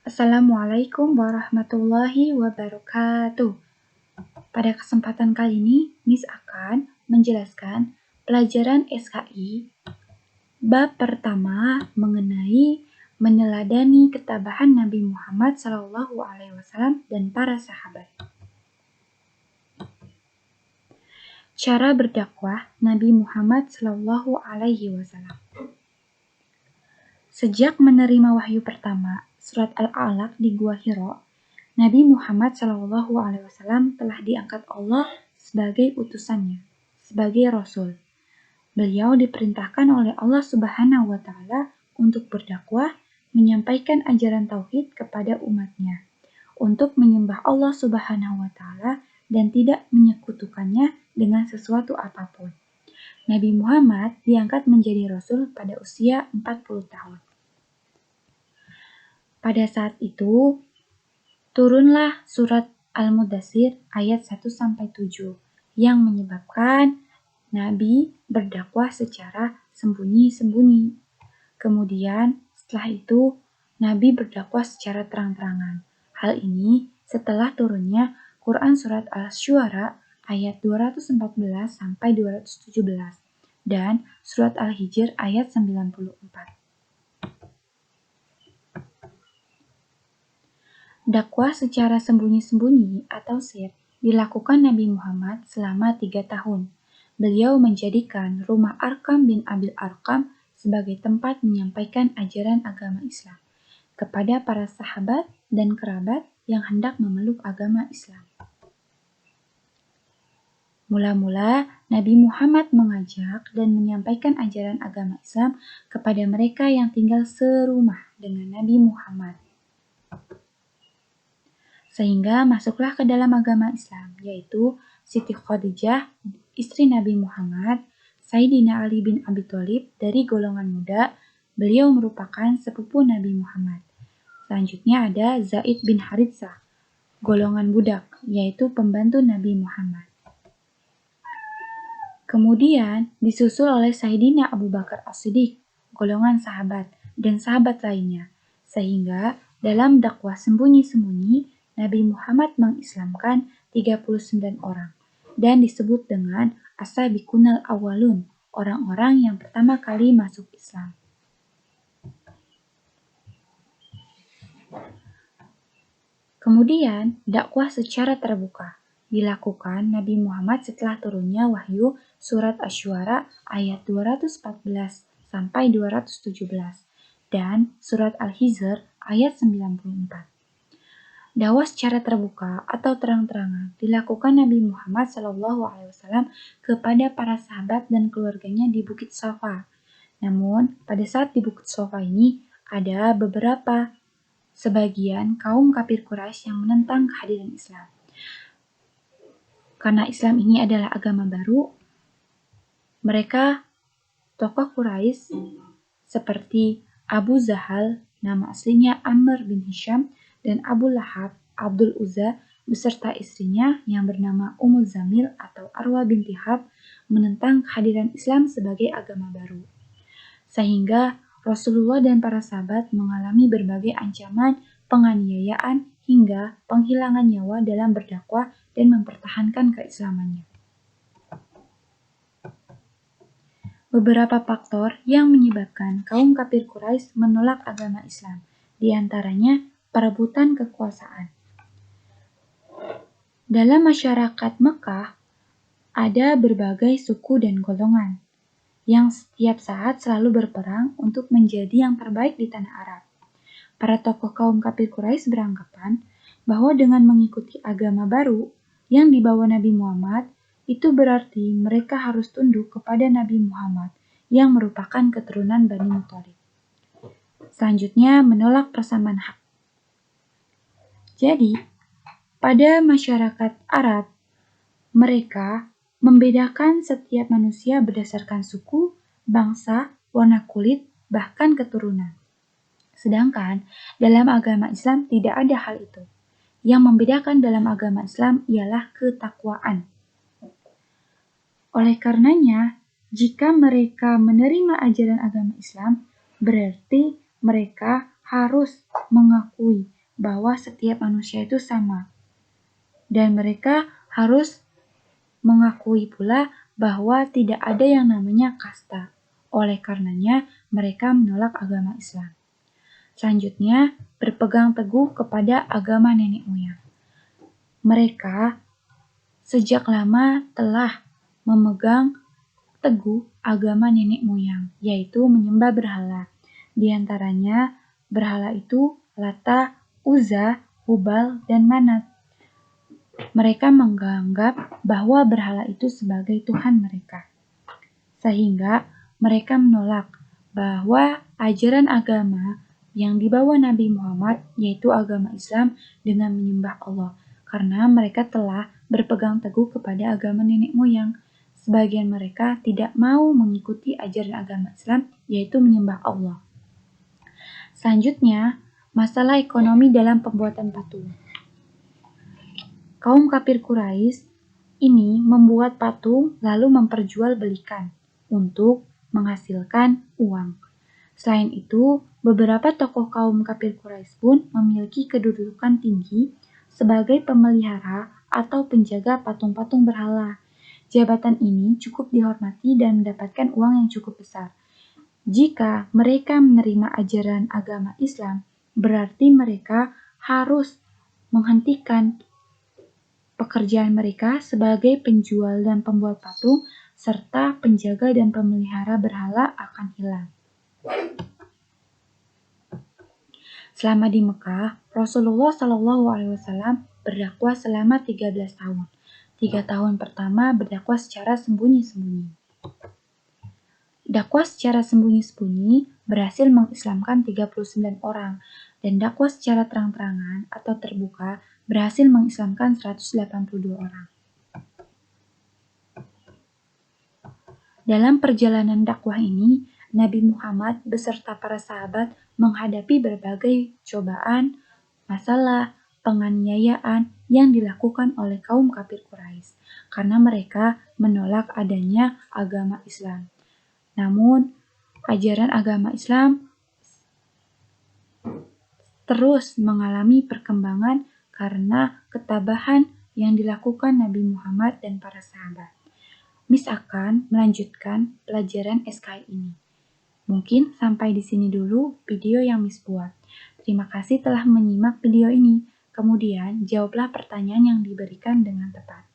Assalamualaikum warahmatullahi wabarakatuh. Pada kesempatan kali ini, Miss akan menjelaskan pelajaran SKI bab pertama mengenai meneladani ketabahan Nabi Muhammad SAW dan para sahabat. Cara berdakwah Nabi Muhammad SAW. Sejak menerima wahyu pertama, surat Al-Alaq di Gua Hiro, Nabi Muhammad SAW telah diangkat Allah sebagai utusannya, sebagai Rasul. Beliau diperintahkan oleh Allah Subhanahu wa Ta'ala untuk berdakwah, menyampaikan ajaran tauhid kepada umatnya, untuk menyembah Allah Subhanahu wa Ta'ala dan tidak menyekutukannya dengan sesuatu apapun. Nabi Muhammad diangkat menjadi Rasul pada usia 40 tahun. Pada saat itu, turunlah surat Al-Mudaththir ayat 1-7 yang menyebabkan Nabi berdakwah secara sembunyi-sembunyi. Kemudian setelah itu Nabi berdakwah secara terang-terangan. Hal ini setelah turunnya Quran surat Al-Syu'ara ayat 214-217 dan surat Al-Hijr ayat 94. Dakwah secara sembunyi-sembunyi atau sir dilakukan Nabi Muhammad selama 3 tahun. Beliau menjadikan rumah Arqam bin Abil Arqam sebagai tempat menyampaikan ajaran agama Islam kepada para sahabat dan kerabat yang hendak memeluk agama Islam. Mula-mula, Nabi Muhammad mengajak dan menyampaikan ajaran agama Islam kepada mereka yang tinggal serumah dengan Nabi Muhammad. Sehingga masuklah ke dalam agama Islam, yaitu Siti Khadijah, istri Nabi Muhammad, Sayyidina Ali bin Abi Thalib dari golongan muda, beliau merupakan sepupu Nabi Muhammad. Selanjutnya ada Zaid bin Haritsah, golongan budak, yaitu pembantu Nabi Muhammad. Kemudian disusul oleh Sayyidina Abu Bakar As-Siddiq, golongan sahabat, dan sahabat lainnya. Sehingga dalam dakwah sembunyi-sembunyi, Nabi Muhammad mengislamkan 39 orang dan disebut dengan As-Sabiqunal Awwalun, orang-orang yang pertama kali masuk Islam. Kemudian dakwah secara terbuka dilakukan Nabi Muhammad setelah turunnya wahyu surat Asy-Syu'ara ayat 214-217 dan surat Al-Hijr ayat 94. Dakwah secara terbuka atau terang-terangan dilakukan Nabi Muhammad SAW kepada para sahabat dan keluarganya di Bukit Shafa. Namun, pada saat di Bukit Shafa ini ada beberapa sebagian kaum kafir Quraisy yang menentang kehadiran Islam. Karena Islam ini adalah agama baru, mereka tokoh Quraisy seperti Abu Jahal, nama aslinya Amr bin Hisham, dan Abu Lahab, Abdul Uzza, beserta istrinya yang bernama Ummu Zamil atau Arwa binti Harb menentang kehadiran Islam sebagai agama baru. Sehingga Rasulullah dan para sahabat mengalami berbagai ancaman, penganiayaan, hingga penghilangan nyawa dalam berdakwah dan mempertahankan keislamannya. Beberapa faktor yang menyebabkan kaum kafir Quraisy menolak agama Islam, di antaranya perebutan kekuasaan. Dalam masyarakat Mekah, ada berbagai suku dan golongan yang setiap saat selalu berperang untuk menjadi yang terbaik di tanah Arab. Para tokoh kaum kafir Quraisy beranggapan bahwa dengan mengikuti agama baru yang dibawa Nabi Muhammad, itu berarti mereka harus tunduk kepada Nabi Muhammad yang merupakan keturunan Bani Muthalib. Selanjutnya, menolak persamaan hak. Jadi, pada masyarakat Arab, mereka membedakan setiap manusia berdasarkan suku, bangsa, warna kulit, bahkan keturunan. Sedangkan dalam agama Islam tidak ada hal itu. Yang membedakan dalam agama Islam ialah ketakwaan. Oleh karenanya, jika mereka menerima ajaran agama Islam, berarti mereka harus mengakui bahwa setiap manusia itu sama. Dan mereka harus mengakui pula bahwa tidak ada yang namanya kasta. Oleh karenanya, mereka menolak agama Islam. Selanjutnya, berpegang teguh kepada agama nenek moyang. Mereka sejak lama telah memegang teguh agama nenek moyang, yaitu menyembah berhala. Di antaranya, berhala itu Lata, Uzza, Hubal, dan Manat. Mereka menganggap bahwa berhala itu sebagai Tuhan mereka. Sehingga mereka menolak bahwa ajaran agama yang dibawa Nabi Muhammad, yaitu agama Islam, dengan menyembah Allah. Karena mereka telah berpegang teguh kepada agama nenek moyang. Sebagian mereka tidak mau mengikuti ajaran agama Islam, yaitu menyembah Allah. Selanjutnya, masalah ekonomi dalam pembuatan patung. Kaum kafir Quraisy ini membuat patung lalu memperjualbelikan untuk menghasilkan uang. Selain itu, beberapa tokoh kaum kafir Quraisy pun memiliki kedudukan tinggi sebagai pemelihara atau penjaga patung-patung berhala. Jabatan ini cukup dihormati dan mendapatkan uang yang cukup besar. Jika mereka menerima ajaran agama Islam, berarti mereka harus menghentikan pekerjaan mereka sebagai penjual dan pembuat patung, serta penjaga dan pemelihara berhala akan hilang. Selama di Mekah, Rasulullah SAW berdakwah selama 13 tahun. 3 tahun pertama berdakwah secara sembunyi-sembunyi. Dakwah secara sembunyi-sembunyi berhasil mengislamkan 39 orang, dan dakwah secara terang-terangan atau terbuka berhasil mengislamkan 182 orang. Dalam perjalanan dakwah ini, Nabi Muhammad beserta para sahabat menghadapi berbagai cobaan, masalah, penganiayaan yang dilakukan oleh kaum kafir Quraisy karena mereka menolak adanya agama Islam. Namun, ajaran agama Islam terus mengalami perkembangan karena ketabahan yang dilakukan Nabi Muhammad dan para sahabat. Miss akan melanjutkan pelajaran SKI ini. Mungkin sampai di sini dulu video yang Miss buat. Terima kasih telah menyimak video ini. Kemudian, jawablah pertanyaan yang diberikan dengan tepat.